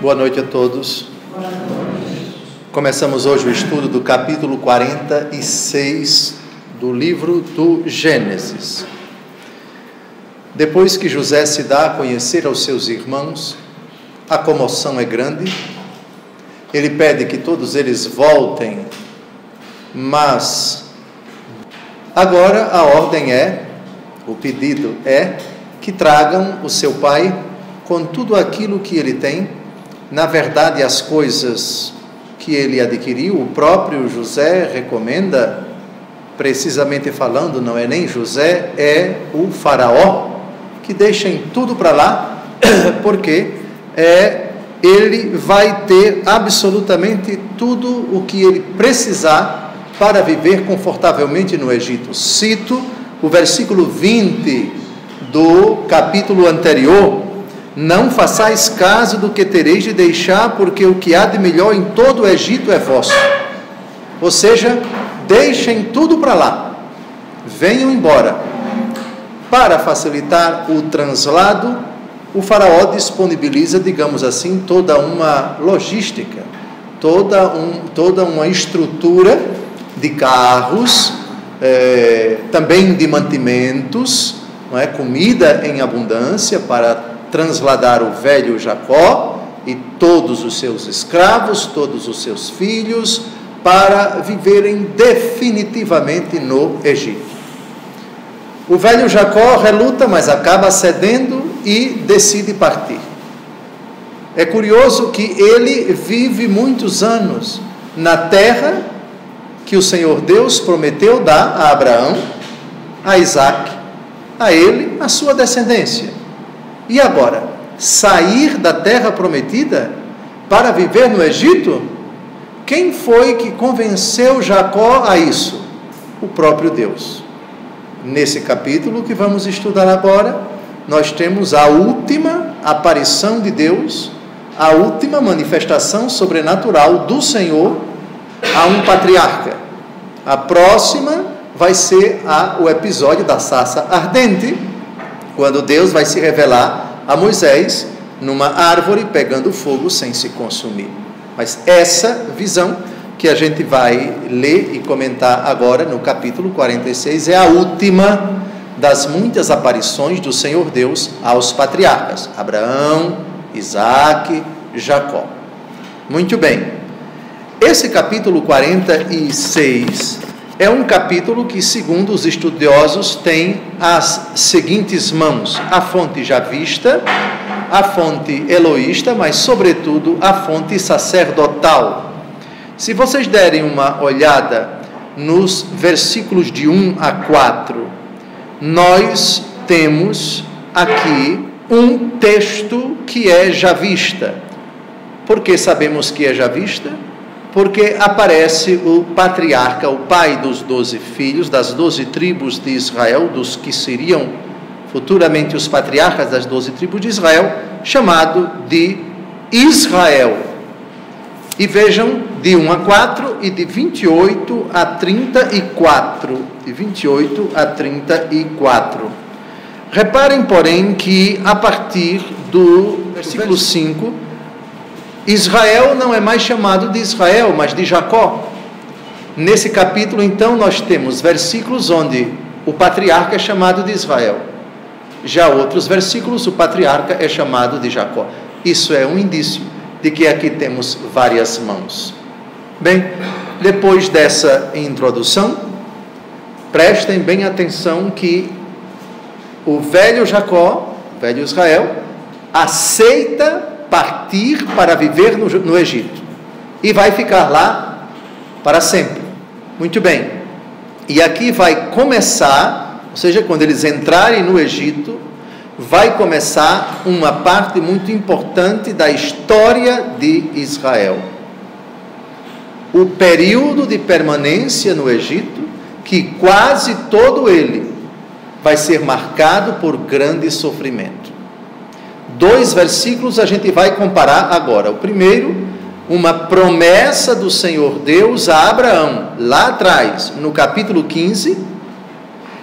Boa noite a todos. Começamos hoje o estudo do capítulo 46 do livro do Gênesis. Depois que José se dá a conhecer aos seus irmãos, a comoção é grande. Ele pede que todos eles voltem, mas agora a ordem o pedido é que tragam o seu pai com tudo aquilo que ele tem. Na verdade, as coisas que ele adquiriu, o próprio José recomenda, precisamente falando, não é nem José, é o faraó, que deixem tudo para lá, porque ele vai ter absolutamente tudo o que ele precisar para viver confortavelmente no Egito. Cito o versículo 20 do capítulo anterior: não façais caso do que tereis de deixar, porque o que há de melhor em todo o Egito é vosso. Ou seja, deixem tudo para lá, venham embora. Para facilitar o translado, o faraó disponibiliza, digamos assim, toda uma logística, toda uma estrutura de carros, também de mantimentos, não é? Comida em abundância para transladar o velho Jacó e todos os seus escravos, todos os seus filhos, para viverem definitivamente no Egito. O velho Jacó reluta, mas acaba cedendo e decide partir. É curioso que ele vive muitos anos na terra que o Senhor Deus prometeu dar a Abraão, a Isaac, a ele, a sua descendência. E agora, sair da terra prometida para viver no Egito? Quem foi que convenceu Jacó a isso? O próprio Deus. Nesse capítulo que vamos estudar agora, nós temos a última aparição de Deus, a última manifestação sobrenatural do Senhor a um patriarca. A próxima vai ser o episódio da sarça ardente, quando Deus vai se revelar a Moisés numa árvore pegando fogo sem se consumir. Mas essa visão que a gente vai ler e comentar agora no capítulo 46 é a última das muitas aparições do Senhor Deus aos patriarcas, Abraão, Isaac, Jacó. Muito bem, esse capítulo 46 é um capítulo que, segundo os estudiosos, tem as seguintes mãos: a fonte javista, a fonte eloísta, mas, sobretudo, a fonte sacerdotal. Se vocês derem uma olhada nos versículos de 1 a 4, nós temos aqui um texto que é javista. Por que sabemos que é javista? Porque aparece o patriarca, o pai dos 12 filhos, das 12 tribos de Israel, dos que seriam futuramente os patriarcas das 12 tribos de Israel, chamado de Israel. E vejam, de 1 a 4 e de 28 a 34. De 28 a 34. Reparem, porém, que a partir do versículo 5, Israel não é mais chamado de Israel, mas de Jacó. Nesse capítulo, então, nós temos versículos onde o patriarca é chamado de Israel. Já outros versículos, o patriarca é chamado de Jacó. Isso é um indício de que aqui temos várias mãos. Bem, depois dessa introdução, prestem bem atenção que o velho Jacó, o velho Israel, aceita partir para viver no Egito e vai ficar lá para sempre. Muito bem, e aqui vai começar, ou seja, quando eles entrarem no Egito, vai começar uma parte muito importante da história de Israel. O período de permanência no Egito, que quase todo ele vai ser marcado por grande sofrimento. 2 versículos a gente vai comparar agora. O primeiro, uma promessa do Senhor Deus a Abraão, lá atrás, no capítulo 15,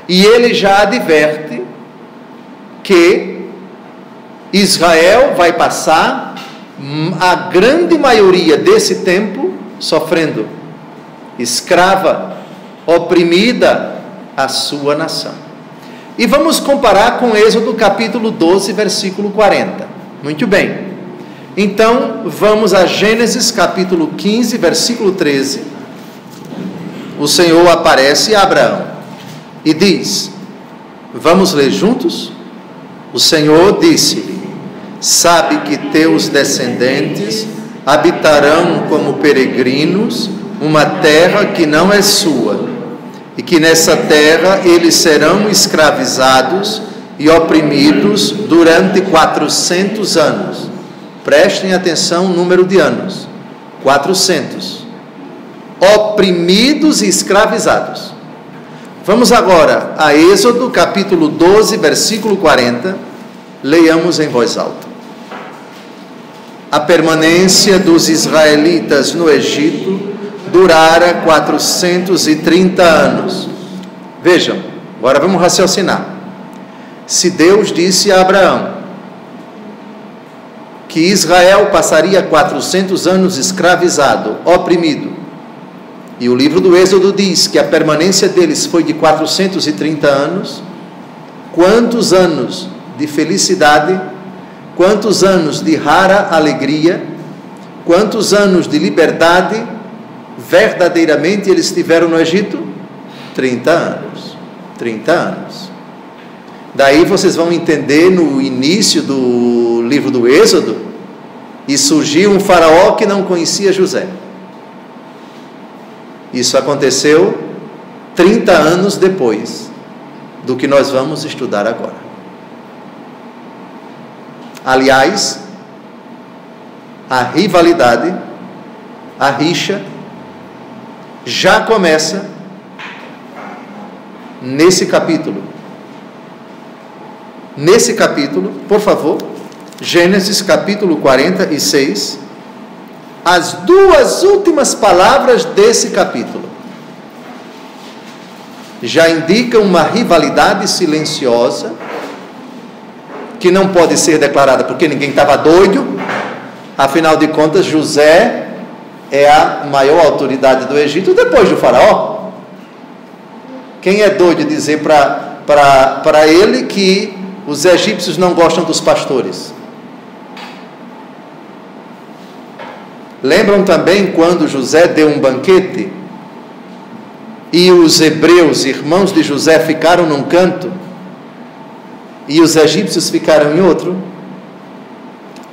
e ele já adverte que Israel vai passar a grande maioria desse tempo sofrendo, escrava, oprimida, a sua nação. E vamos comparar com Êxodo capítulo 12, versículo 40. Muito bem. Então, vamos a Gênesis capítulo 15, versículo 13. O Senhor aparece a Abraão e diz, vamos ler juntos? O Senhor disse-lhe, sabe que teus descendentes habitarão como peregrinos uma terra que não é sua, e que nessa terra eles serão escravizados e oprimidos durante 400 anos. Prestem atenção no número de anos, 400. Oprimidos e escravizados. Vamos agora a Êxodo capítulo 12, versículo 40, leiamos em voz alta. A permanência dos israelitas no Egito durara 430 anos. Vejam, agora vamos raciocinar. Se Deus disse a Abraão que Israel passaria 400 anos escravizado, oprimido, e o livro do Êxodo diz que a permanência deles foi de 430 anos, quantos anos de felicidade, quantos anos de rara alegria, quantos anos de liberdade verdadeiramente eles tiveram no Egito? 30 anos. 30 anos. Daí vocês vão entender no início do livro do Êxodo, e surgiu um faraó que não conhecia José. Isso aconteceu 30 anos depois do que nós vamos estudar agora. Aliás, a rivalidade, a rixa, já começa nesse capítulo. Nesse capítulo, por favor, Gênesis capítulo 46, as duas últimas palavras desse capítulo já indicam uma rivalidade silenciosa que não pode ser declarada porque ninguém estava doido. Afinal de contas, José é a maior autoridade do Egito depois do faraó. Quem é doido dizer para ele que os egípcios não gostam dos pastores? Lembram também quando José deu um banquete e os hebreus, irmãos de José, ficaram num canto e os egípcios ficaram em outro?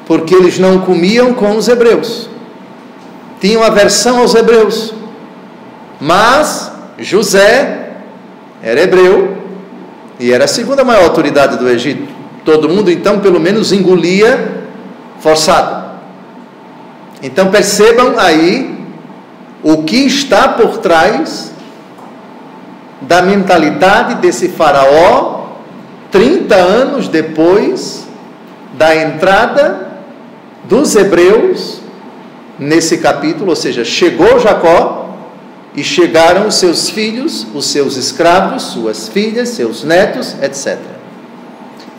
Porque eles não comiam com os hebreus, tinham aversão aos hebreus. Mas José era hebreu e era a segunda maior autoridade do Egito. Todo mundo então pelo menos engolia forçado. Então percebam aí o que está por trás da mentalidade desse faraó 30 anos depois da entrada dos hebreus nesse capítulo. Ou seja, chegou Jacó e chegaram os seus filhos, os seus escravos, suas filhas, seus netos, etc.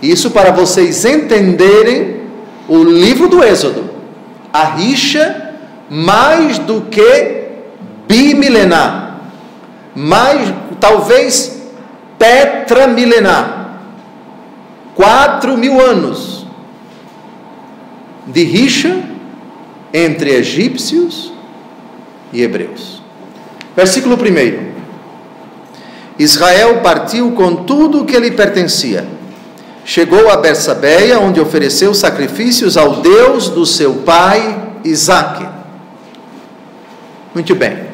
Isso para vocês entenderem o livro do Êxodo. A rixa mais do que bimilenar, mais talvez tetramilenar, 4.000 anos de rixa entre egípcios e hebreus. Versículo 1. Israel partiu com tudo o que lhe pertencia. Chegou a Bersabeia, onde ofereceu sacrifícios ao Deus do seu pai Isaque. Muito bem.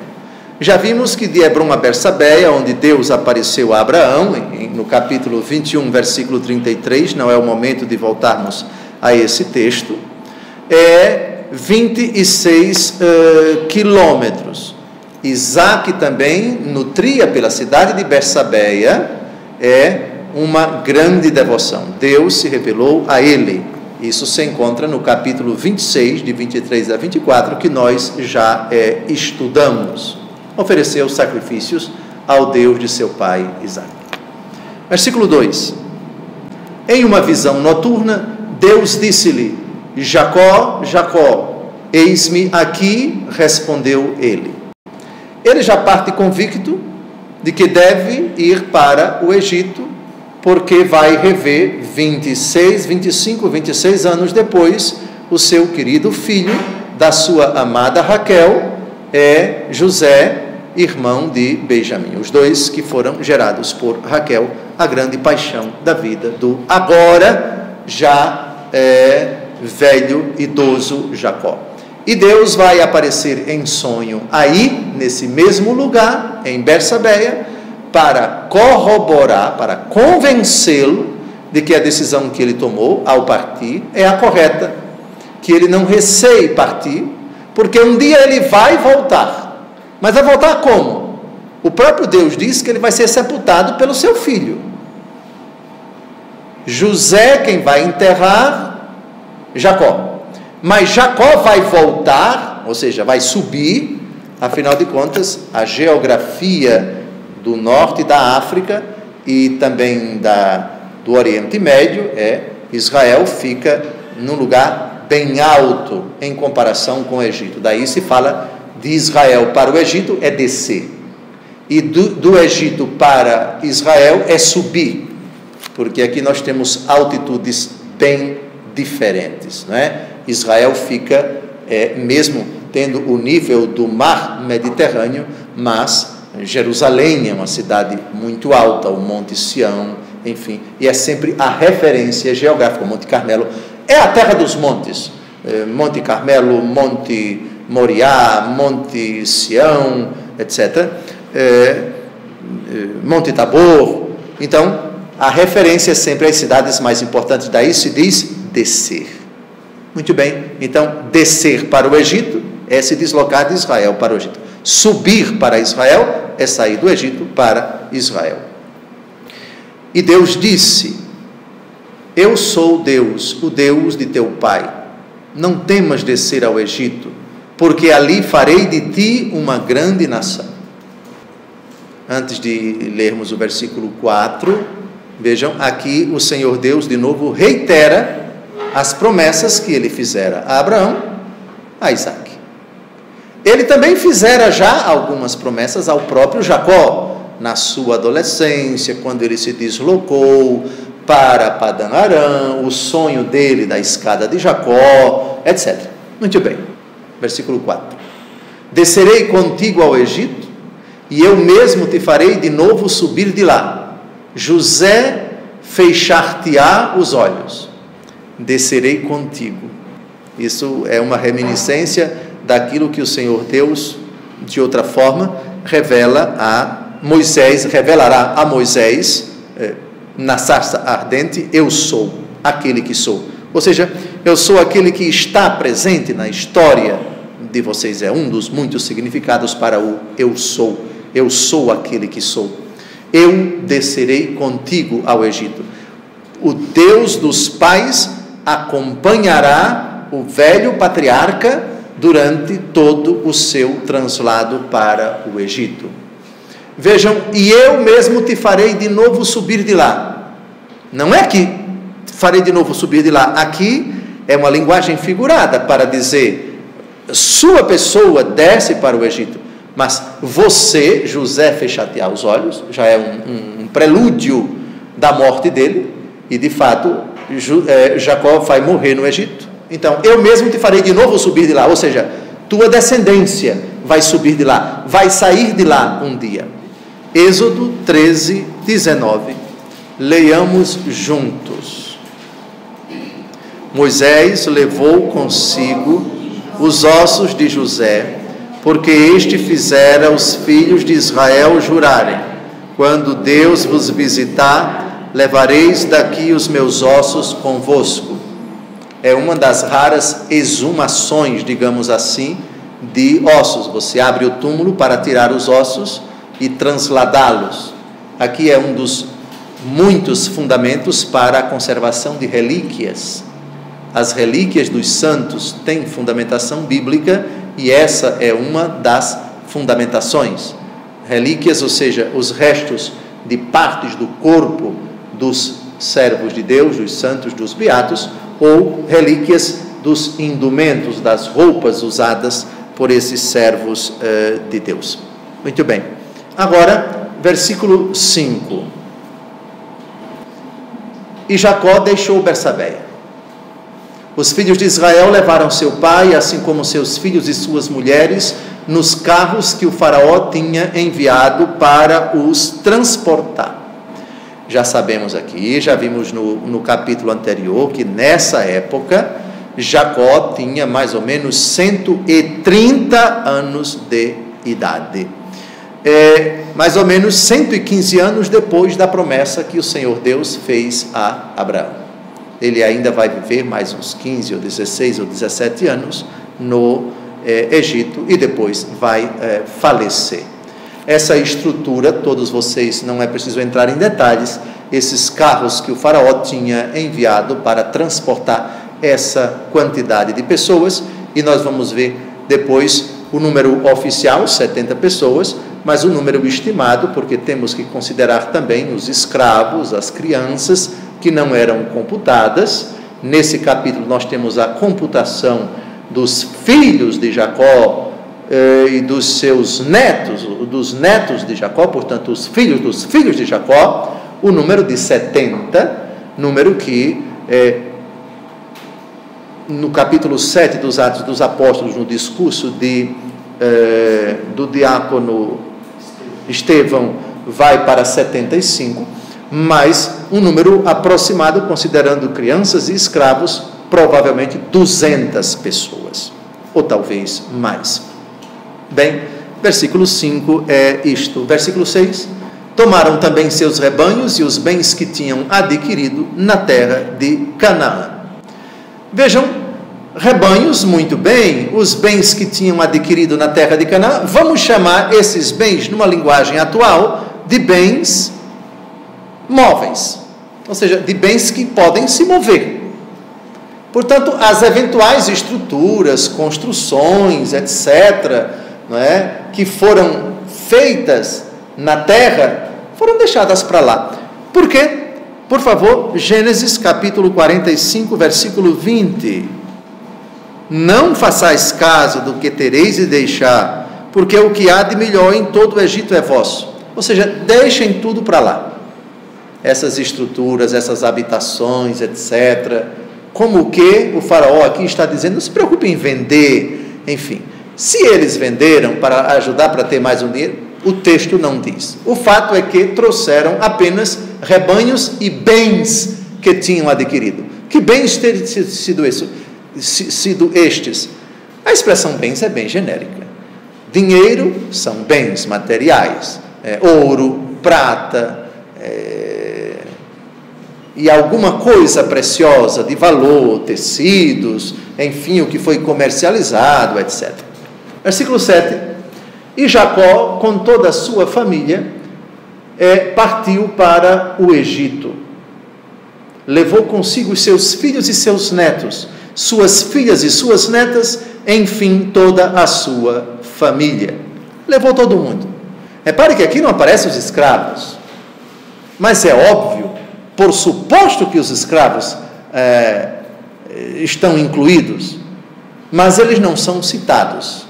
Já vimos que de Hebrom a Bersabeia, onde Deus apareceu a Abraão, no capítulo 21, versículo 33, não é o momento de voltarmos a esse texto, é 26 quilômetros. Isaque também nutria pela cidade de Bersabeia, uma grande devoção. Deus se revelou a ele. Isso se encontra no capítulo 26, de 23 a 24, que nós já estudamos. Ofereceu sacrifícios ao Deus de seu pai Isaque. Versículo 2. Em uma visão noturna, Deus disse-lhe: Jacó, Jacó, eis-me aqui, respondeu ele. Ele já parte convicto de que deve ir para o Egito, porque vai rever 26 anos depois, o seu querido filho, da sua amada Raquel, é José, irmão de Benjamim. Os dois que foram gerados por Raquel, a grande paixão da vida do agora já velho, idoso Jacó. E Deus vai aparecer em sonho aí, nesse mesmo lugar, em Bersabeia, para corroborar, para convencê-lo de que a decisão que ele tomou ao partir é a correta, que ele não receie partir, porque um dia ele vai voltar. Mas vai voltar como? O próprio Deus diz que ele vai ser sepultado pelo seu filho. José quem vai enterrar Jacó. Mas Jacó vai voltar, ou seja, vai subir, afinal de contas, a geografia do norte da África e também do Oriente Médio, Israel fica num lugar bem alto em comparação com o Egito. Daí se fala de Israel para o Egito é descer, e do Egito para Israel é subir, porque aqui nós temos altitudes bem diferentes, não é? Israel fica, mesmo tendo o nível do mar Mediterrâneo, mas Jerusalém é uma cidade muito alta, o Monte Sião, enfim, e é sempre a referência geográfica. O Monte Carmelo é a terra dos montes, Monte Carmelo, Monte Moriá, Monte Sião, etc., Monte Tabor. Então, a referência é sempre às cidades mais importantes. Daí se diz descer. Muito bem, então, descer para o Egito é se deslocar de Israel para o Egito. Subir para Israel é sair do Egito para Israel. E Deus disse: eu sou Deus, o Deus de teu pai. Não temas descer ao Egito, porque ali farei de ti uma grande nação. Antes de lermos o versículo 4, vejam, aqui o Senhor Deus de novo reitera as promessas que ele fizera a Abraão, a Isaque. Ele também fizera já algumas promessas ao próprio Jacó, na sua adolescência, quando ele se deslocou para Padã Arã, o sonho dele da escada de Jacó, etc. Muito bem, versículo 4. Descerei contigo ao Egito, e eu mesmo te farei de novo subir de lá. José fechar-te-á os olhos. Descerei contigo. Isso é uma reminiscência daquilo que o Senhor Deus, de outra forma, revelará a Moisés, na sarça ardente: eu sou aquele que sou. Ou seja, eu sou aquele que está presente na história de vocês. É um dos muitos significados para o eu sou. Eu sou aquele que sou. Eu descerei contigo ao Egito. O Deus dos pais acompanhará o velho patriarca durante todo o seu translado para o Egito. Vejam, e eu mesmo te farei de novo subir de lá. Não é que farei de novo subir de lá. Aqui é uma linguagem figurada para dizer, sua pessoa desce para o Egito, mas você, José, fechar-te-á os olhos, já é um prelúdio da morte dele, e de fato Jacó vai morrer no Egito. Então, eu mesmo te farei de novo subir de lá, ou seja, tua descendência vai subir de lá, vai sair de lá um dia. Êxodo 13, 19. Leiamos juntos. Moisés levou consigo os ossos de José, porque este fizera os filhos de Israel jurarem: quando Deus vos visitar, levareis daqui os meus ossos convosco. É uma das raras exumações, digamos assim, de ossos. Você abre o túmulo para tirar os ossos e transladá-los. Aqui é um dos muitos fundamentos para a conservação de relíquias. As relíquias dos santos têm fundamentação bíblica, e essa é uma das fundamentações. Relíquias, ou seja, os restos de partes do corpo dos servos de Deus, dos santos, dos beatos, ou relíquias dos indumentos, das roupas usadas por esses servos de Deus. Muito bem. Agora, versículo 5. E Jacó deixou Bersabeia. Os filhos de Israel levaram seu pai, assim como seus filhos e suas mulheres, nos carros que o faraó tinha enviado para os transportar. Já sabemos aqui, já vimos no capítulo anterior, que nessa época, Jacó tinha mais ou menos 130 anos de idade. Mais ou menos 115 anos depois da promessa que o Senhor Deus fez a Abraão. Ele ainda vai viver mais uns 15 ou 16 ou 17 anos no Egito e depois vai falecer. Essa estrutura, todos vocês, não é preciso entrar em detalhes, esses carros que o faraó tinha enviado para transportar essa quantidade de pessoas, e nós vamos ver depois o número oficial, 70 pessoas, mas o número estimado, porque temos que considerar também os escravos, as crianças, que não eram computadas. Nesse capítulo nós temos a computação dos filhos de Jacó e dos seus netos, dos netos de Jacó, portanto os filhos dos filhos de Jacó, o número de 70, número que no capítulo 7 dos Atos dos Apóstolos, no discurso do diácono Estevão, vai para 75, mas um número aproximado, considerando crianças e escravos, provavelmente 200 pessoas, ou talvez mais. Bem, versículo 5 é isto. Versículo 6, tomaram também seus rebanhos e os bens que tinham adquirido na terra de Canaã. Vejam, rebanhos, muito bem, os bens que tinham adquirido na terra de Canaã, vamos chamar esses bens, numa linguagem atual, de bens móveis, ou seja, de bens que podem se mover. Portanto, as eventuais estruturas, construções, etc., não é, que foram feitas na terra, foram deixadas para lá. Por quê? Por favor, Gênesis capítulo 45, versículo 20. Não façais caso do que tereis de deixar, porque o que há de melhor em todo o Egito é vosso. Ou seja, deixem tudo para lá. Essas estruturas, essas habitações, etc. Como que o faraó aqui está dizendo, não se preocupe em vender, enfim. Se eles venderam para ajudar para ter mais um dinheiro, o texto não diz. O fato é que trouxeram apenas rebanhos e bens que tinham adquirido. Que bens teriam sido estes? A expressão bens é bem genérica. Dinheiro são bens materiais, ouro, prata, e alguma coisa preciosa de valor, tecidos, enfim, o que foi comercializado, etc. Versículo 7. E Jacó, com toda a sua família, partiu para o Egito. Levou consigo os seus filhos e seus netos, suas filhas e suas netas, enfim, toda a sua família. Levou todo mundo. Repare que aqui não aparecem os escravos, mas é óbvio, por suposto que os escravos estão incluídos, mas eles não são citados.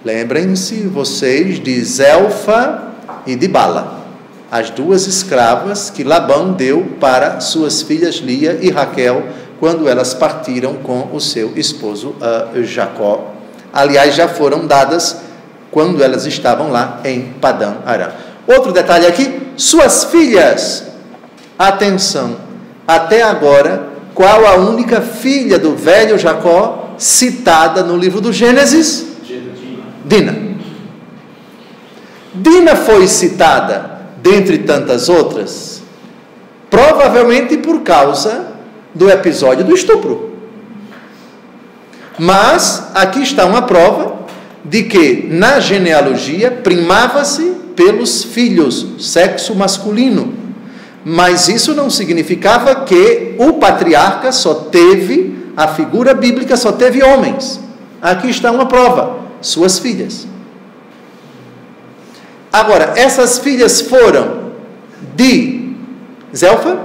Lembrem-se vocês de Zelfa e de Bala, as duas escravas que Labão deu para suas filhas Lia e Raquel, quando elas partiram com o seu esposo Jacó. Aliás, já foram dadas quando elas estavam lá em Padã Arã. Outro detalhe aqui, suas filhas. Atenção, até agora, qual a única filha do velho Jacó citada no livro do Gênesis? Dina. Dina foi citada, dentre tantas outras, provavelmente por causa do episódio do estupro. Mas aqui está uma prova de que na genealogia primava-se pelos filhos, sexo masculino. Mas isso não significava que o patriarca só teve, a figura bíblica só teve homens. Aqui está uma prova, suas filhas. Agora, essas filhas foram de Zelfa?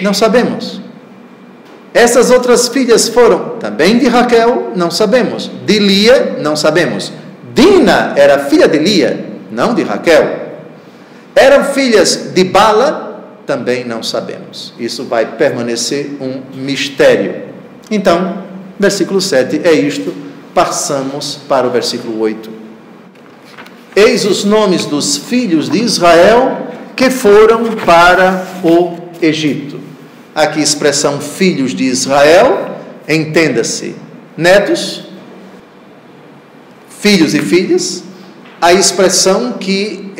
Não sabemos. Essas outras filhas foram também de Raquel? Não sabemos. De Lia? Não sabemos. Dina era filha de Lia, não de Raquel. Eram filhas de Bala? Também não sabemos. Isso vai permanecer um mistério. Então, versículo 7 é isto. Passamos para o versículo 8. Eis os nomes dos filhos de Israel que foram para o Egito. Aqui expressão filhos de Israel, entenda-se, netos, filhos e filhas, a expressão que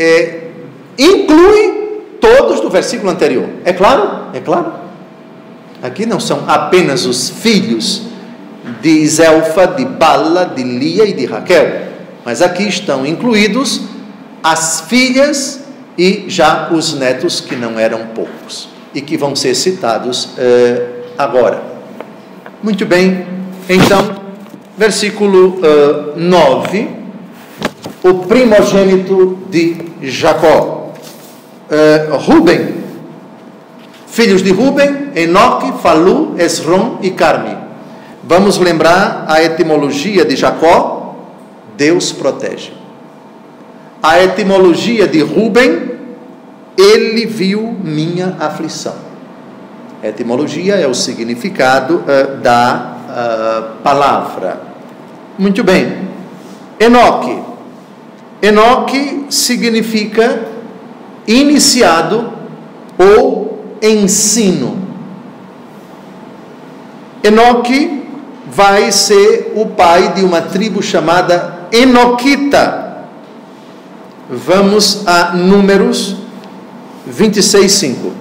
inclui todos do versículo anterior. É claro? É claro. Aqui não são apenas os filhos de Zelfa, de Bala, de Lia e de Raquel, mas aqui estão incluídos as filhas e já os netos, que não eram poucos e que vão ser citados agora. Muito bem, então, versículo 9, o primogênito de Jacó, Ruben, filhos de Ruben, Enoque, Falu, Esrom e Carmi. Vamos lembrar a etimologia de Jacó: Deus protege. A etimologia de Ruben: ele viu minha aflição. A etimologia é o significado da palavra. Muito bem. Enoque. Enoque significa iniciado ou ensino. Enoque vai ser o pai de uma tribo chamada Enoquita. Vamos a Números 26:5.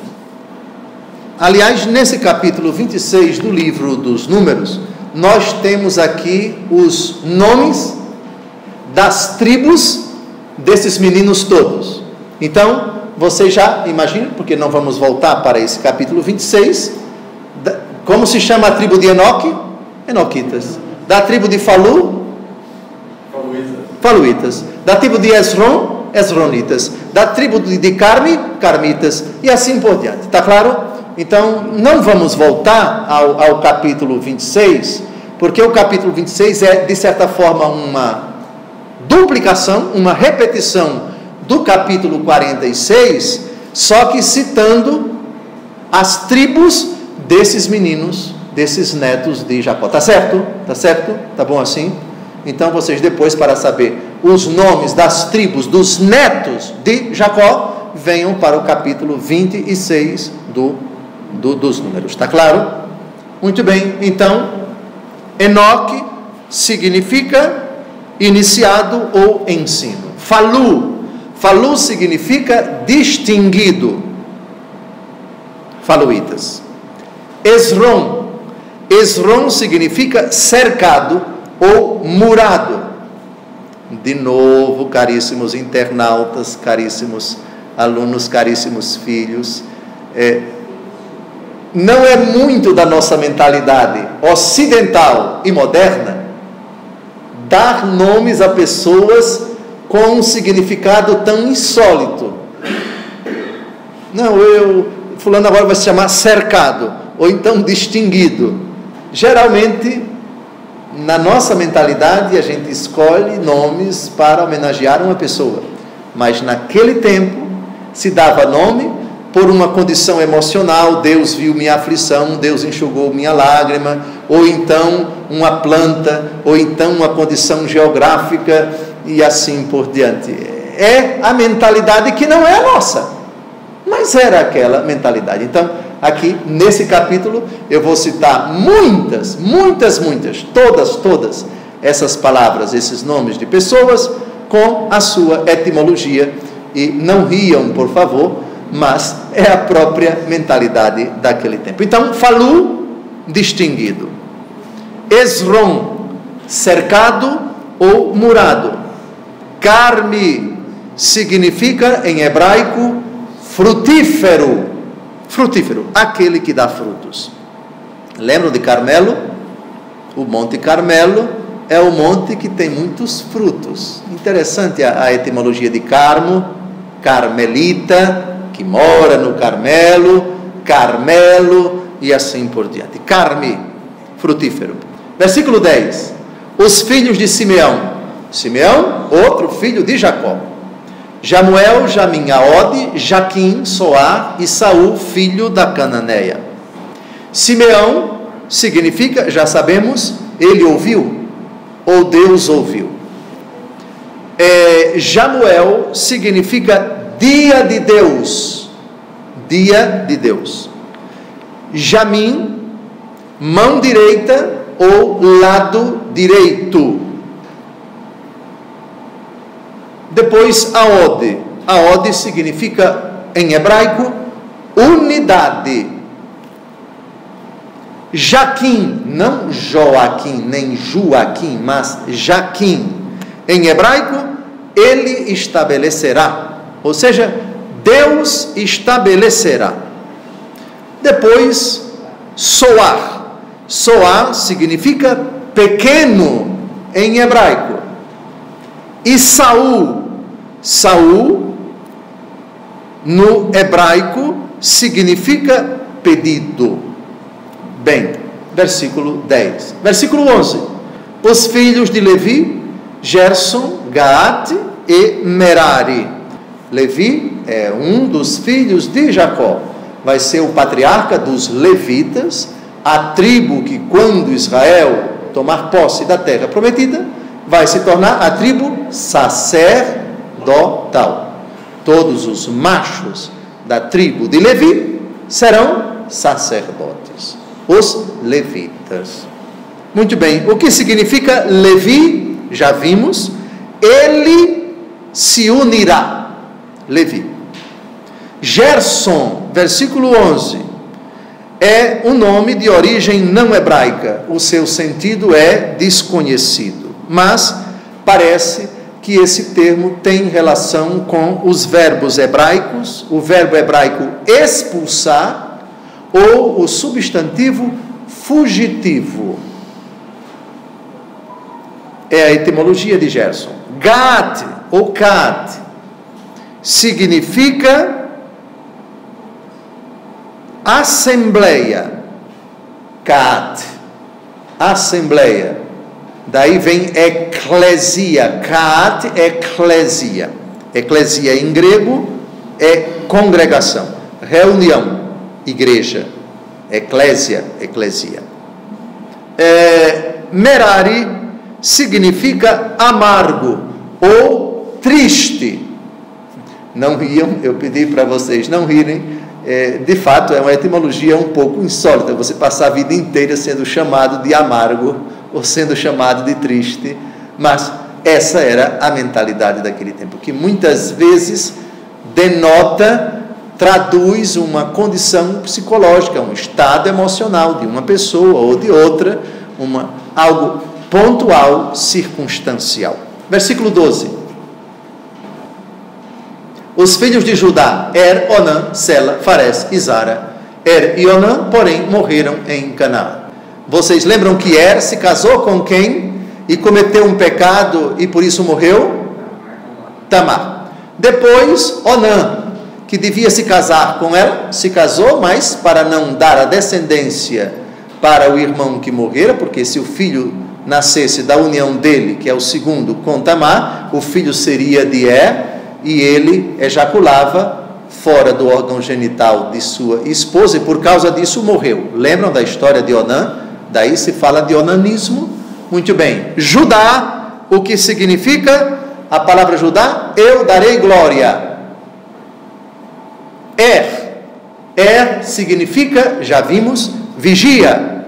Aliás, nesse capítulo 26 do livro dos Números, nós temos aqui os nomes das tribos desses meninos todos. Então, você já imagina, porque não vamos voltar para esse capítulo 26, como se chama a tribo de Enoque? Enoquitas. Da tribo de Falu? Faluitas. Da tribo de Esrom? Esronitas. Da tribo de Carmi? Carmitas. E assim por diante. Está claro? Então, não vamos voltar ao capítulo 26, porque o capítulo 26 é, de certa forma, uma duplicação, uma repetição do capítulo 46, só que citando as tribos desses meninos, desses netos de Jacó. Tá certo? Tá certo? Tá bom assim? Então, vocês depois, para saber os nomes das tribos dos netos de Jacó, venham para o capítulo 26 dos Números. Está claro? Muito bem. Então, Enoque significa iniciado ou ensino. Falu significa distinguido. Faluitas. Esrom significa cercado ou murado. De novo, caríssimos internautas, caríssimos alunos, caríssimos filhos, não é muito da nossa mentalidade ocidental e moderna dar nomes a pessoas com um significado tão insólito. Não, fulano agora vai se chamar cercado, ou então distinguido. Geralmente, na nossa mentalidade, a gente escolhe nomes para homenagear uma pessoa, mas naquele tempo se dava nome por uma condição emocional. Deus viu minha aflição, Deus enxugou minha lágrima, ou então uma planta, ou então uma condição geográfica, e assim por diante. É a mentalidade que não é a nossa, mas era aquela mentalidade. Então, aqui nesse capítulo eu vou citar muitas, todas essas palavras, esses nomes de pessoas com a sua etimologia, e não riam, por favor, mas é a própria mentalidade daquele tempo. Então, Falu, distinguido. Esrom, cercado ou murado. Carmi significa em hebraico frutífero, aquele que dá frutos. Lembram de Carmelo? O Monte Carmelo é o monte que tem muitos frutos. Interessante a etimologia de Carmo, carmelita, que mora no Carmelo, Carmelo, e assim por diante. Carme, frutífero. Versículo 10. Os filhos de Simeão. Simeão, outro filho de Jacó. Jamuel, Jamin, Aode, Jaquim, Soar e Saul, filho da Cananeia. Simeão significa, já sabemos, ele ouviu, ou Deus ouviu. Jamuel significa dia de Deus. Dia de Deus. Jamin, mão direita ou lado direito. Depois Aode. Aode significa em hebraico unidade. Jaquim, não Joaquim, nem Joaquim, mas Jaquim. Em hebraico, ele estabelecerá. Ou seja, Deus estabelecerá. Depois, Soar. Soar significa pequeno em hebraico. E Saul. Saul, no hebraico, significa pedido. Bem, versículo 10. Versículo 11. Os filhos de Levi, Gerson, Gaate e Merari. Levi é um dos filhos de Jacó. Vai ser o patriarca dos levitas, a tribo que, quando Israel tomar posse da terra prometida, vai se tornar a tribo sacerdotal. Todos os machos da tribo de Levi serão sacerdotes, os levitas. Muito bem, o que significa Levi? Já vimos, ele se unirá. Levi. Gerson, versículo 11, é um nome de origem não hebraica. O seu sentido é desconhecido, mas parece que esse termo tem relação com os verbos hebraicos, o verbo hebraico expulsar ou o substantivo fugitivo. É a etimologia de Gerson. Gat ou Kat significa assembleia. Kat, assembleia. Daí vem eclesia. Kat, eclesia. Eclesia em grego é congregação, reunião, igreja. Eclésia, eclesia. Merari significa amargo ou triste. Não riam, eu pedi para vocês não rirem. De fato, é uma etimologia um pouco insólita. Você passar a vida inteira sendo chamado de amargo ou sendo chamado de triste. Mas essa era a mentalidade daquele tempo, que muitas vezes denota, traduz uma condição psicológica, um estado emocional de uma pessoa ou de outra, algo pontual, circunstancial. Versículo 12. Os filhos de Judá, Onã, Sela, Fares e Zara. E Onã, porém, morreram em Canaã. Vocês lembram que se casou com quem? E cometeu um pecado e por isso morreu? Tamar. Depois, Onã, que devia se casar com ela, se casou, mas para não dar a descendência para o irmão que morrera, porque se o filho nascesse da união dele, que é o segundo, com Tamar, o filho seria de e ele ejaculava fora do órgão genital de sua esposa, e por causa disso morreu. Lembram da história de Onã? Daí se fala de onanismo. Muito bem. Judá, o que significa a palavra Judá? Eu darei glória. Significa, já vimos, vigia.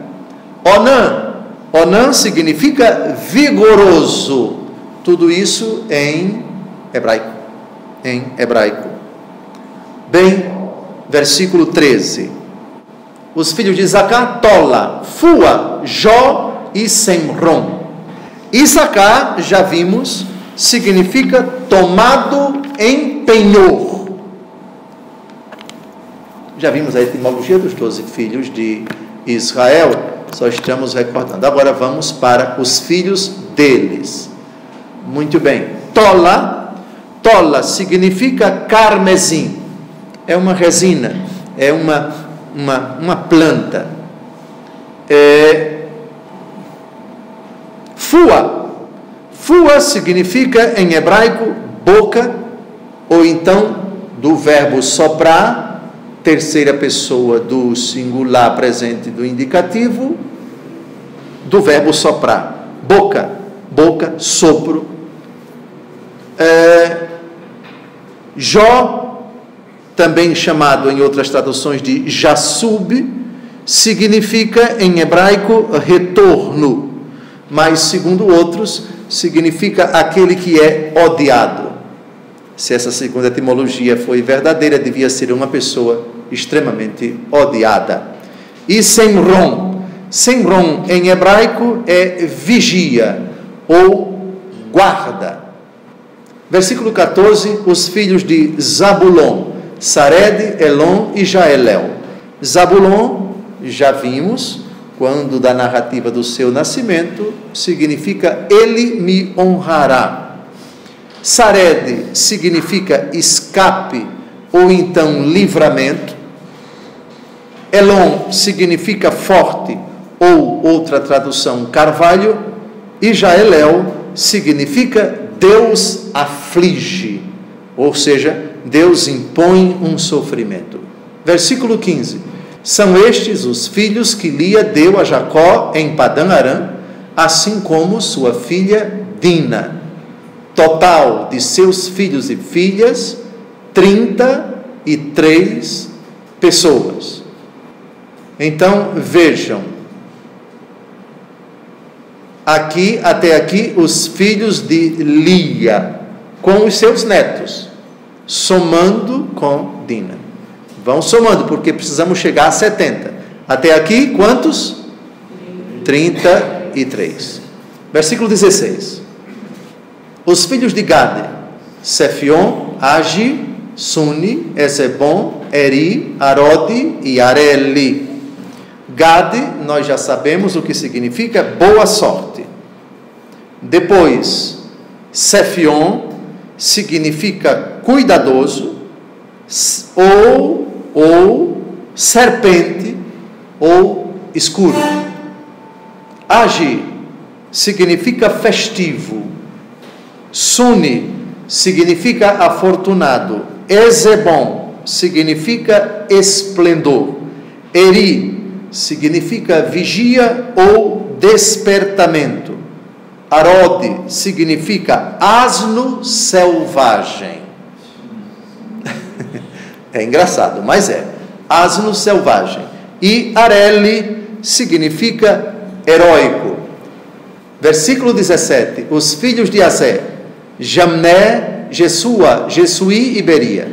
Onã significa vigoroso. Tudo isso em hebraico. Bem, versículo 13. Os filhos de Isacar, Tola, Fua, Jó e Semron. Isacar, já vimos, significa tomado em penhor. Já vimos a etimologia dos 12 filhos de Israel, só estamos recordando. Agora vamos para os filhos deles. Muito bem. Tola significa carmesim. É uma resina, é uma planta. Fua. Fua significa em hebraico boca, ou então do verbo soprar, terceira pessoa do singular presente do indicativo, do verbo soprar. Boca, boca, sopro. Jó, também chamado em outras traduções de Jassub, significa em hebraico retorno, mas segundo outros significa aquele que é odiado. Se essa segunda etimologia foi verdadeira, devia ser uma pessoa extremamente odiada. E Semron, Semron em hebraico é vigia ou guarda. Versículo 14, os filhos de Zabulon, Sared, Elon e Jaelel. Zabulon, já vimos, quando da narrativa do seu nascimento, significa ele me honrará. Sared significa escape ou então livramento. Elon significa forte ou outra tradução carvalho. E Jaelel significa Deus aflige, ou seja, Deus impõe um sofrimento. Versículo 15. São estes os filhos que Lia deu a Jacó em Padã Arã, assim como sua filha Dina. Total de seus filhos e filhas, 33 pessoas. Então, vejam, aqui, até aqui, os filhos de Lia, com os seus netos, somando com Dina. Vão somando, porque precisamos chegar a 70. Até aqui, quantos? 33. Versículo 16. Os filhos de Gade, Sefion, Agi, Suni, Ezebon, Eri, Arodi e Areli. Gade, nós já sabemos o que significa boa sorte. Depois, Sefion significa cuidadoso, ou serpente, ou escuro. Agi significa festivo. Suni significa afortunado. Ezebon significa esplendor. Eri significa vigia ou despertamento. Arode significa asno selvagem. É engraçado, mas é. Asno selvagem. E Areli significa heróico. Versículo 17. Os filhos de Azé, Jamné, Jesua, Jesuí e Beria,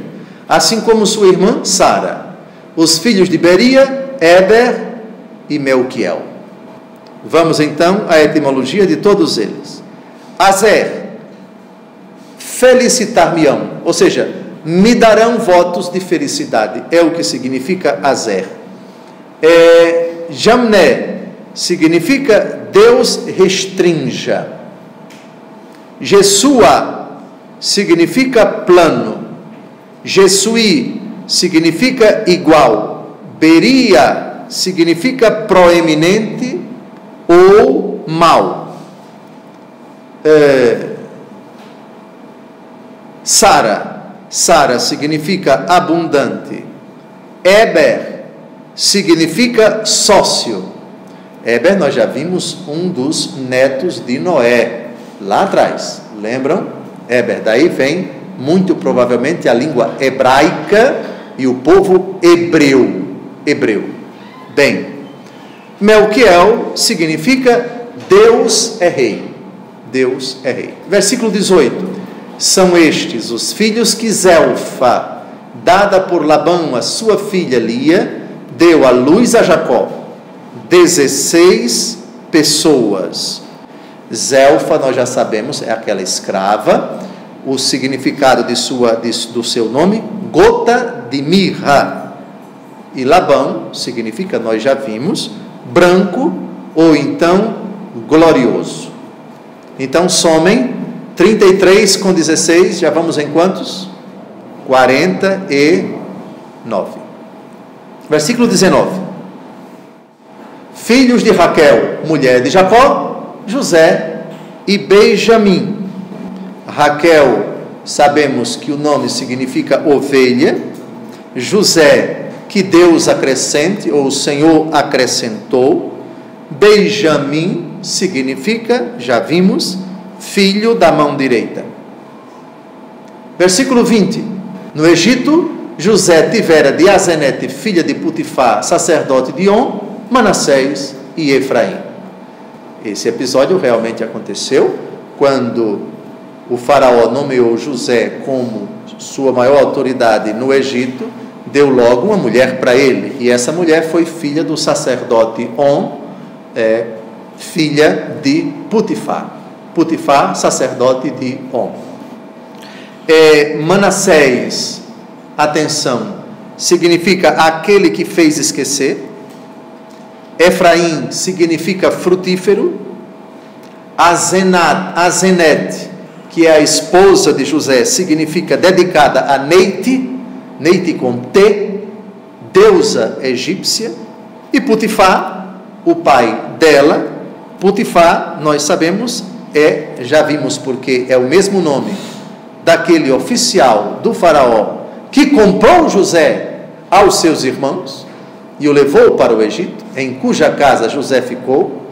assim como sua irmã Sara. Os filhos de Beria, Eber e Melquiel. Vamos então à etimologia de todos eles. Azer, felicitar-me-ão, ou seja, me darão votos de felicidade, é o que significa Azer. Jamné significa Deus restrinja. Jesua significa plano. Jesuí significa igual. Beria significa proeminente ou mau. Sara significa abundante. Eber significa sócio. Eber, nós já vimos um dos netos de Noé, lá atrás, lembram? Eber, daí vem muito provavelmente a língua hebraica e o povo hebreu. Bem, Melquiel significa Deus é rei. Deus é rei. Versículo 18. São estes os filhos que Zelfa, dada por Labão a sua filha Lia, deu à luz a Jacó. 16 pessoas. Zelfa, nós já sabemos, é aquela escrava. O significado do seu nome, gota de mirra. E Labão significa, nós já vimos, branco ou então glorioso. Então somem 33 com 16, já vamos em quantos? 49. Versículo 19. Filhos de Raquel, mulher de Jacó, José e Benjamim. Raquel, sabemos que o nome significa ovelha. José, que Deus acrescente, ou o Senhor acrescentou. Benjamim significa, já vimos, filho da mão direita. Versículo 20. No Egito, José tivera de Azenete, filha de Potifar, sacerdote de On, Manassés e Efraim. Esse episódio realmente aconteceu quando o faraó nomeou José como sua maior autoridade no Egito, deu logo uma mulher para ele, e essa mulher foi filha do sacerdote On, filha de Potifar. Potifar, sacerdote de On. Manassés, atenção, significa aquele que fez esquecer. Efraim significa frutífero. Azenete, que é a esposa de José, significa dedicada a Neite, Neite com T, deusa egípcia. E Potifar, o pai dela. Potifar, nós sabemos, já vimos porque é o mesmo nome daquele oficial do faraó que comprou José aos seus irmãos e o levou para o Egito, em cuja casa José ficou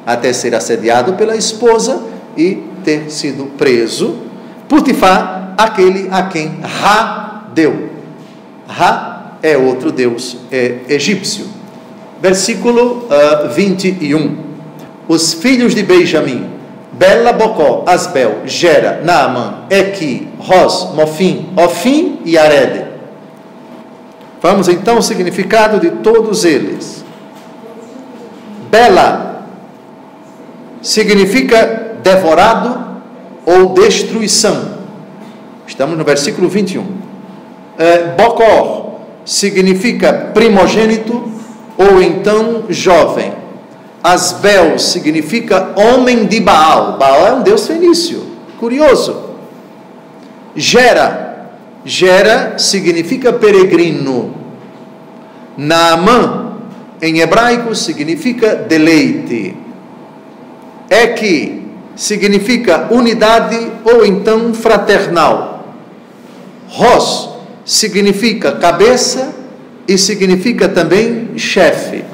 até ser assediado pela esposa e ter sido preso. Potifar, aquele a quem Ra deu. Ra é outro deus egípcio. Versículo 21. Os filhos de Benjamim: Bela, Bocó, Asbel, Gera, Naamã, Equi, Ros, Mofim, Ofim e Arede. Vamos então ao significado de todos eles. Bela significa devorado ou destruição. Estamos no versículo 21. Bocó significa primogênito ou então jovem. Asbel significa homem de Baal. Baal é um deus fenício. Curioso. Gera significa peregrino. Naamã, em hebraico, significa deleite. Equi significa unidade ou então fraternal. Ros significa cabeça e significa também chefe.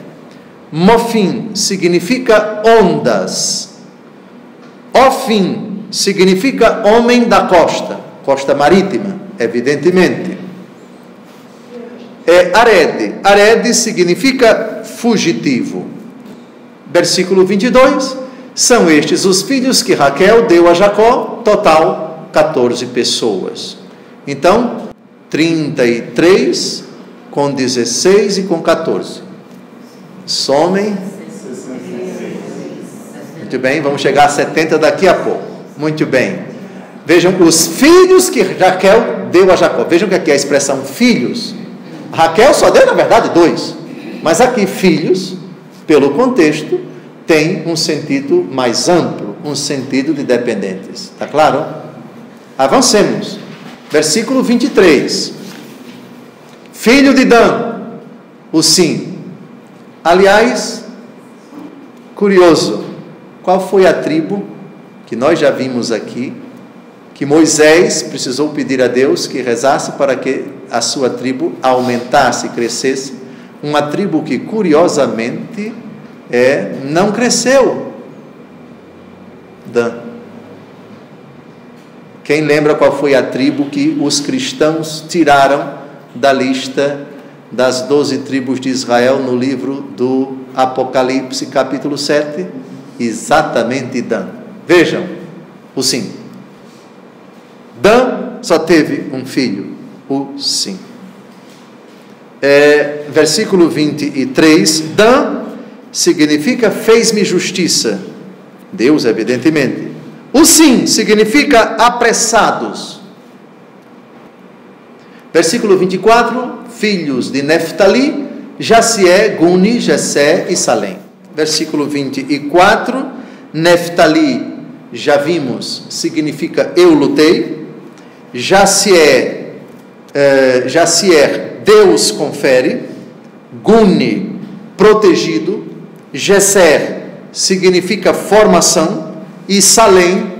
Mofim significa ondas. Ofim significa homem da costa, costa marítima, evidentemente. Arede significa fugitivo. Versículo 22. São estes os filhos que Raquel deu a Jacó, total 14 pessoas. Então, 33 com 16 e com 14. Somem. Muito bem, vamos chegar a 70 daqui a pouco. Muito bem. Vejam os filhos que Raquel deu a Jacó. Vejam que aqui a expressão filhos, Raquel só deu na verdade 2, mas aqui filhos, pelo contexto, tem um sentido mais amplo, um sentido de dependentes. Está claro? Avancemos. Versículo 23. Filho de Dan, o Sim. Aliás, curioso, qual foi a tribo que nós já vimos aqui, que Moisés precisou pedir a Deus que rezasse para que a sua tribo aumentasse e crescesse? Uma tribo que, curiosamente, não cresceu. Dan. Quem lembra qual foi a tribo que os cristãos tiraram da lista das 12 tribos de Israel no livro do Apocalipse, capítulo 7? Exatamente Dan. Vejam, o Sim. Dan só teve um filho, o Sim. Versículo 23. Dan significa fez-me justiça. Deus, evidentemente. O Sim significa apressados. Versículo 24. Filhos de Neftali: Jacié, Guni, Jessé e Salém. Versículo 24. Neftali, já vimos, significa eu lutei. Jacié, Deus confere. Gune, protegido, Geser significa formação, e Salém,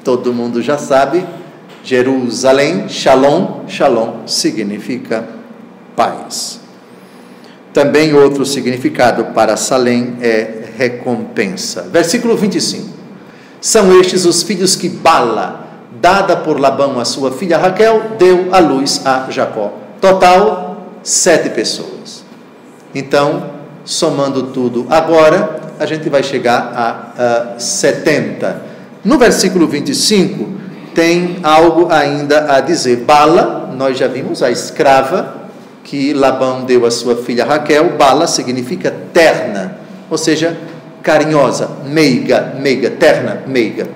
todo mundo já sabe, Jerusalém, Shalom, Shalom significa paz. Também outro significado para Salém é recompensa. Versículo 25. São estes os filhos que Bala, dada por Labão a sua filha Raquel, deu à luz a Jacó. Total, 7 pessoas. Então, somando tudo agora, a gente vai chegar a 70. No versículo 25, tem algo ainda a dizer. Bala, nós já vimos, a escrava que Labão deu à sua filha Raquel. Bala significa terna, ou seja, carinhosa, meiga, terna, meiga.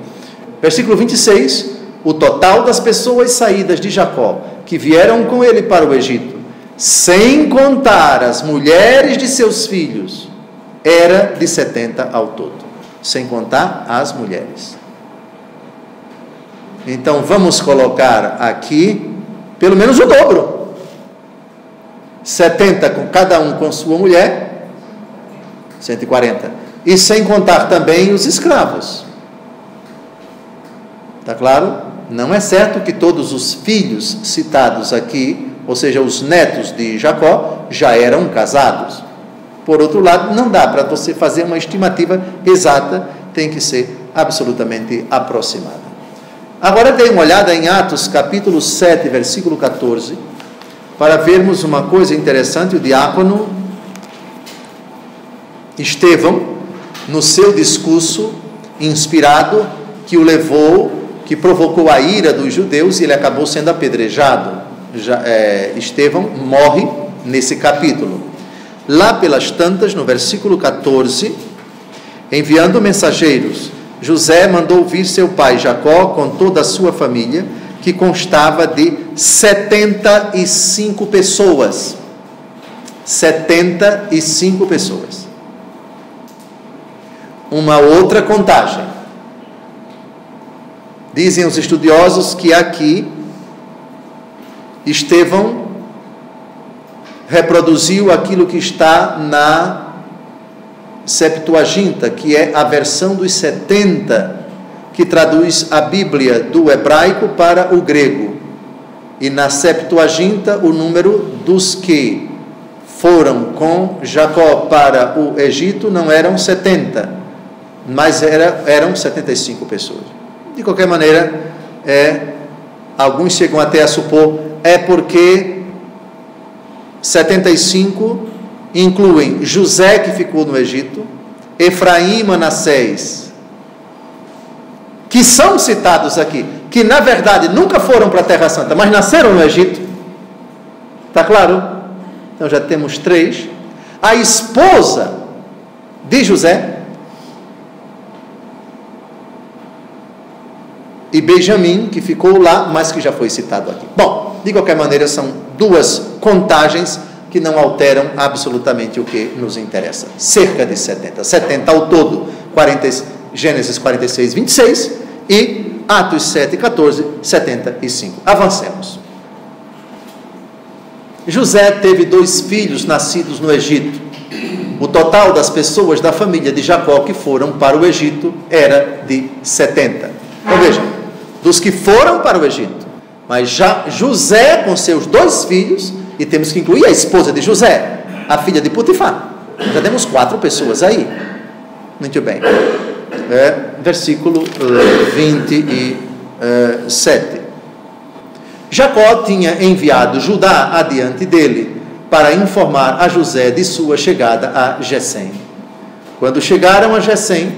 Versículo 26, o total das pessoas saídas de Jacó, que vieram com ele para o Egito, sem contar as mulheres de seus filhos, era de 70 ao todo, sem contar as mulheres. Então vamos colocar aqui pelo menos o dobro. 70 com cada um com sua mulher, 140. E sem contar também os escravos. Está claro? Não é certo que todos os filhos citados aqui, ou seja, os netos de Jacó, já eram casados. Por outro lado, não dá para você fazer uma estimativa exata, tem que ser absolutamente aproximada. Agora dê uma olhada em Atos capítulo 7, versículo 14, para vermos uma coisa interessante. O diácono Estevão, no seu discurso inspirado, que o levou, que provocou a ira dos judeus, e ele acabou sendo apedrejado. Estevão morre nesse capítulo. Lá pelas tantas, no versículo 14, enviando mensageiros, José mandou vir seu pai Jacó com toda a sua família, que constava de 75 pessoas. 75 pessoas. Uma outra contagem. Dizem os estudiosos que aqui Estevão reproduziu aquilo que está na Septuaginta, que é a versão dos 70, que traduz a Bíblia do hebraico para o grego. E na Septuaginta, o número dos que foram com Jacó para o Egito não eram 70, mas eram 75 pessoas. De qualquer maneira, alguns chegam até a supor, porque 75 incluem José, que ficou no Egito, Efraim e Manassés, que são citados aqui, que na verdade nunca foram para a Terra Santa, mas nasceram no Egito. Está claro? Então já temos 3. A esposa de José e Benjamim, que ficou lá, mas que já foi citado aqui. Bom, de qualquer maneira, são 2 contagens que não alteram absolutamente o que nos interessa. Cerca de 70. 70 ao todo, Gênesis 46, 26 e Atos 7, 14, 75. Avancemos. José teve 2 filhos nascidos no Egito. O total das pessoas da família de Jacó que foram para o Egito era de 70. Então veja, dos que foram para o Egito, mas já José com seus 2 filhos, e temos que incluir a esposa de José, a filha de Potifar. Já temos 4 pessoas aí. Muito bem. Versículo 27. Jacó tinha enviado Judá adiante dele para informar a José de sua chegada a Gesem. Quando chegaram a Gesem,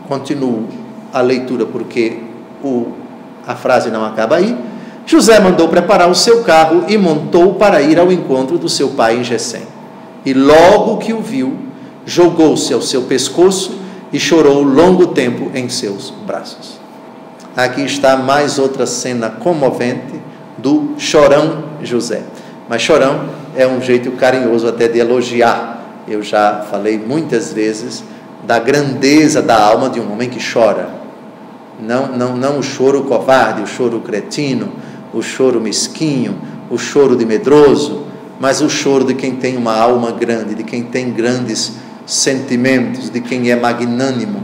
continuo a leitura porque a frase não acaba aí. José mandou preparar o seu carro e montou para ir ao encontro do seu pai em Gesem. E logo que o viu, jogou-se ao seu pescoço e chorou longo tempo em seus braços. Aqui está mais outra cena comovente do chorão José. Mas chorão é um jeito carinhoso até de elogiar. Eu já falei muitas vezes da grandeza da alma de um homem que chora. Não o choro covarde, o choro cretino, o choro mesquinho, o choro de medroso, mas o choro de quem tem uma alma grande, de quem tem grandes sentimentos, de quem é magnânimo.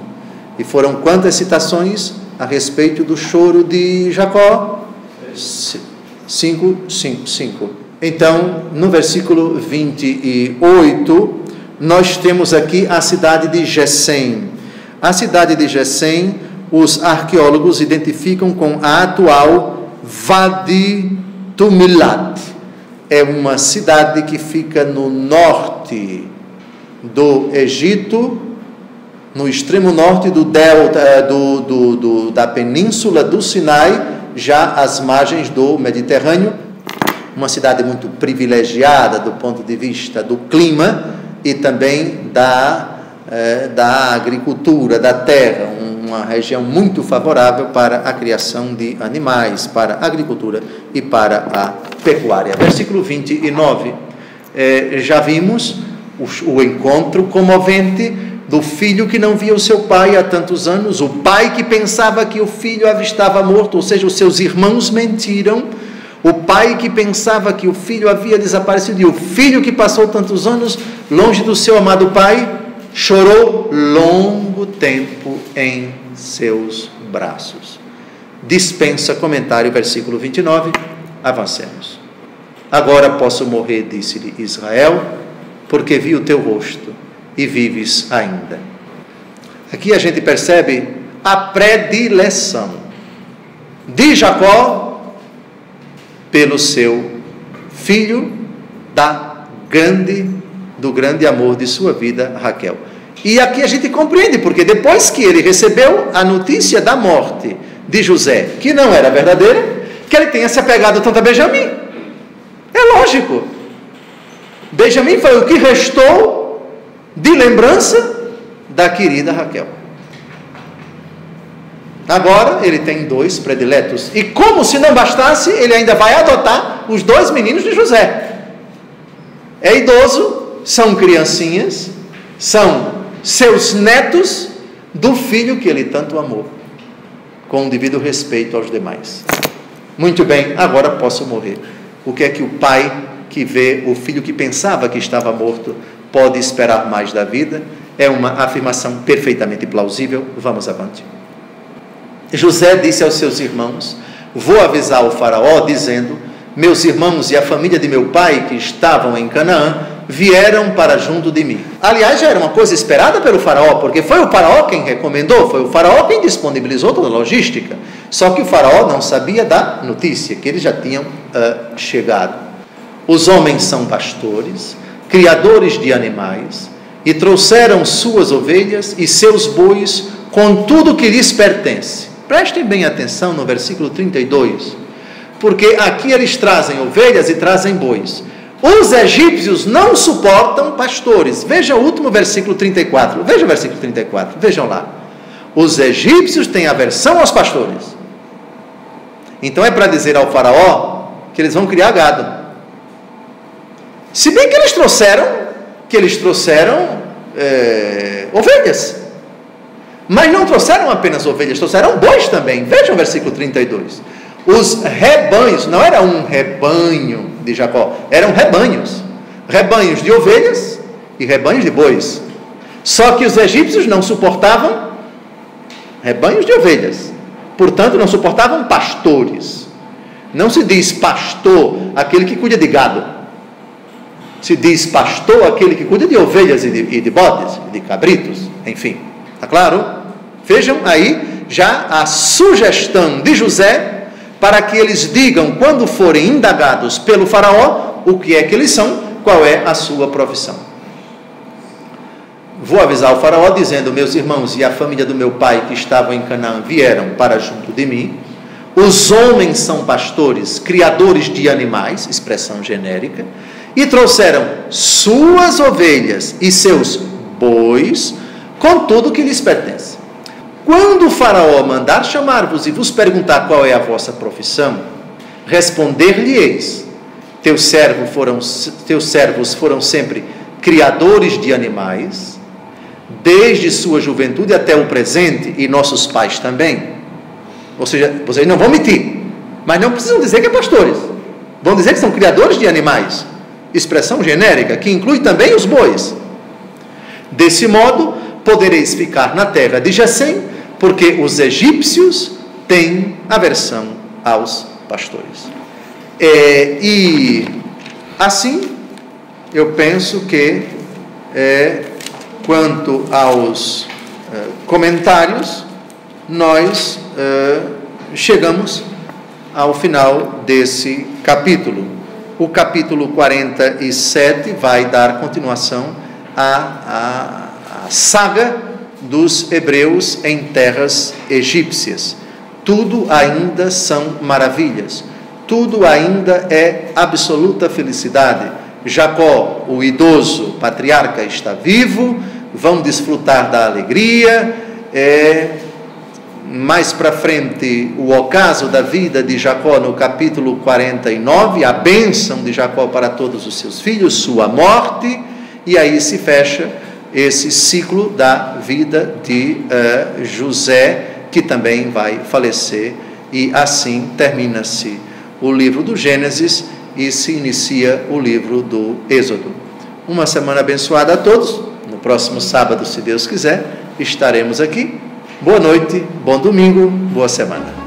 E foram quantas citações a respeito do choro de Jacó? 5. Então, no versículo 28, nós temos aqui a cidade de Gesem. A cidade de Gesem, os arqueólogos identificam com a atual Wadi Tumilat. É uma cidade que fica no norte do Egito, no extremo norte do delta, da península do Sinai, já às margens do Mediterrâneo. Uma cidade muito privilegiada do ponto de vista do clima e também da agricultura, da terra, uma região muito favorável para a criação de animais, para a agricultura e para a pecuária. Versículo 29, já vimos o encontro comovente do filho que não via o seu pai há tantos anos, o pai que pensava que o filho estava morto, ou seja, os seus irmãos mentiram, o pai que pensava que o filho havia desaparecido, e o filho que passou tantos anos longe do seu amado pai, chorou longo tempo em seus braços. Dispensa comentário, versículo 29, avancemos. Agora posso morrer, disse-lhe Israel, porque vi o teu rosto e vives ainda. Aqui a gente percebe a predileção de Jacó pelo seu filho do grande amor de sua vida, Raquel. E aqui a gente compreende, porque depois que ele recebeu a notícia da morte de José, que não era verdadeira, que ele tenha se apegado tanto a Benjamim. É lógico. Benjamim foi o que restou de lembrança da querida Raquel. Agora ele tem 2 prediletos, e como se não bastasse, ele ainda vai adotar os 2 meninos de José. É idoso, são criancinhas, são seus netos do filho que ele tanto amou, com o devido respeito aos demais. Muito bem, agora posso morrer. O que é que o pai que vê o filho que pensava que estava morto pode esperar mais da vida? É uma afirmação perfeitamente plausível. Vamos avante. José disse aos seus irmãos: vou avisar o faraó, dizendo: meus irmãos e a família de meu pai, que estavam em Canaã, vieram para junto de mim. Aliás, já era uma coisa esperada pelo faraó, porque foi o faraó quem recomendou, foi o faraó quem disponibilizou toda a logística. Só que o faraó não sabia da notícia, que eles já tinham chegado. Os homens são pastores, criadores de animais, e trouxeram suas ovelhas e seus bois com tudo que lhes pertence. Prestem bem atenção no versículo 32, porque aqui eles trazem ovelhas e trazem bois. Os egípcios não suportam pastores. Veja o último versículo 34. Veja o versículo 34. Vejam lá. Os egípcios têm aversão aos pastores. Então é para dizer ao faraó que eles vão criar gado. Se bem que eles trouxeram ovelhas. Mas não trouxeram apenas ovelhas, trouxeram bois também. Vejam o versículo 32. Os rebanhos, não era um rebanho de Jacó, eram rebanhos. Rebanhos de ovelhas e rebanhos de bois. Só que os egípcios não suportavam rebanhos de ovelhas. Portanto, não suportavam pastores. Não se diz pastor aquele que cuida de gado. Se diz pastor aquele que cuida de ovelhas e de bodes, de cabritos, enfim. Está claro? Vejam aí já a sugestão de José para que eles digam, quando forem indagados pelo faraó, o que é que eles são, qual é a sua profissão. Vou avisar o faraó dizendo: meus irmãos e a família do meu pai que estavam em Canaã vieram para junto de mim. Os homens são pastores, criadores de animais, expressão genérica, e trouxeram suas ovelhas e seus bois com tudo que lhes pertence. Quando o faraó mandar chamar-vos e vos perguntar qual é a vossa profissão, responder-lhe-eis: teus servos foram sempre criadores de animais, desde sua juventude até o presente, e nossos pais também. Ou seja, vocês não vão mentir, mas não precisam dizer que é pastores, vão dizer que são criadores de animais. expressão genérica que inclui também os bois. Desse modo, podereis ficar na terra de Gesem, porque os egípcios têm aversão aos pastores. E assim, eu penso que quanto aos comentários, nós chegamos ao final desse capítulo. O capítulo 47 vai dar continuação à saga dos hebreus em terras egípcias. Tudo ainda são maravilhas, tudo ainda é absoluta felicidade. Jacó, o idoso patriarca, está vivo, vão desfrutar da alegria. Mais para frente, o ocaso da vida de Jacó no capítulo 49, a bênção de Jacó para todos os seus filhos, sua morte, e aí se fecha esse ciclo da vida de José, que também vai falecer, e assim termina-se o livro do Gênesis e se inicia o livro do Êxodo. Uma semana abençoada a todos. No próximo sábado, se Deus quiser, estaremos aqui. Boa noite, bom domingo, boa semana.